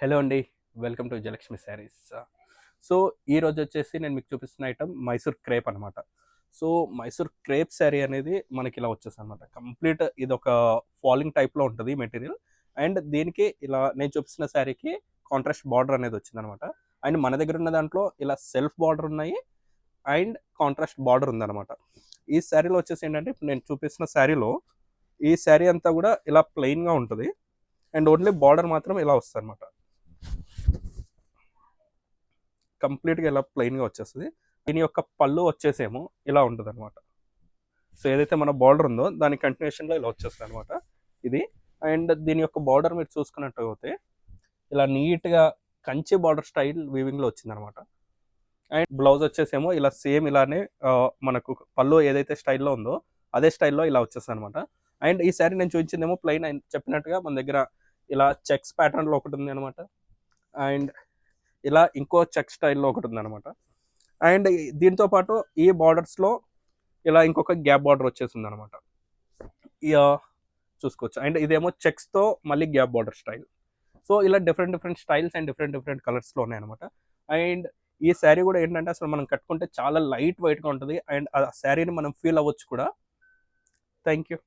Hello అండి. Welcome to Vijayalakshmi saris. So, ఈరోజు వచ్చేసి నేను మీకు చూపిస్తున్న ఐటెమ్ మైసూర్ క్రేప్ అనమాట. సో, మైసూర్ క్రేప్ శారీ అనేది మనకి ఇలా వచ్చేస్తదనమాట. కంప్లీట్ ఇదొక ఫాలింగ్ టైప్‌లో ఉంటది మెటీరియల్. అండ్ దీనికి ఇలా నేను చూపిస్తున్న శారీకి కాంట్రాస్ట్ బార్డర్ అనేది వచ్చిందనమాట. అండ్ మన దగ్గర ఉన్న దాంట్లో ఇలా సెల్ఫ్ బార్డర్ ఉన్నాయి. అండ్ కాంట్రాస్ట్ బార్డర్ ఉందనమాట. ఈ శారీలో వచ్చేసి ఏంటంటే, ఇప్పుడు నేను చూపిస్తున్న శారీలో ఈ శారీ అంతా కూడా ఇలా ప్లెయిన్‌గా ఉంటది. అండ్ ఓన్లీ బార్డర్ మాత్రం ఇలా వస్తదనమాట. కంప్లీట్‌గా ఇలా ప్లెయిన్‌గా వచ్చేస్తది. దీని యొక్క పళ్ళు వచ్చేసేమో ఇలా ఉంటదనమాట. సో, ఏదైతే మన బార్డర్ ఉందో దాని కంటిన్యూషన్‌లో ఇలా వచ్చేస్తదనమాట ఇది. అండ్ దీని యొక్క బార్డర్ మీరు చూసుకున్నట్టయితే ఇలా నీట్‌గా కంచి బార్డర్ స్టైల్ వీవింగ్‌లో వచ్చిందనమాట. అండ్ బ్లౌజ్ వచ్చేసేమో ఇలా సేమ్ ఇలానే మనకు పళ్ళు ఏదైతే స్టైల్‌లో ఉందో అదే స్టైల్‌లో ఇలా వచ్చేస్తదనమాట. అండ్ ఈ సారీ నేను చూపించిందేమో ప్లెయిన్ చెప్పినట్టుగా మన దగ్గర ఇలా చెక్స్ ప్యాటర్న్‌లో ఒకటుంది అనమాట. అండ్ ఇలా ఇంకో చెక్ స్టైల్‌లో ఒకటుందనమాట. అండ్ దీంతో పాటు ఈ బార్డర్స్‌లో ఇలా ఇంకొక గ్యాప్ బార్డర్ వచ్చేసిందనమాట. యాహ్! చూసుకోవచ్చు. అండ్ ఇదేమో చెక్స్‌తో మళ్ళీ గ్యాప్ బార్డర్ స్టైల్. సో, ఇలా different different styles and different different కలర్స్‌లో ఉన్నాయన్నమాట. అండ్ ఈ శారీ గూడా ఏంటంటే అసలు మనం కట్టుకుంటే చాలా లైట్ వెయిట్‌గా ఉంటది. అండ్ ఆ శారీని మనం ఫీల్ అవ్వచ్చు కూడా. Thank you.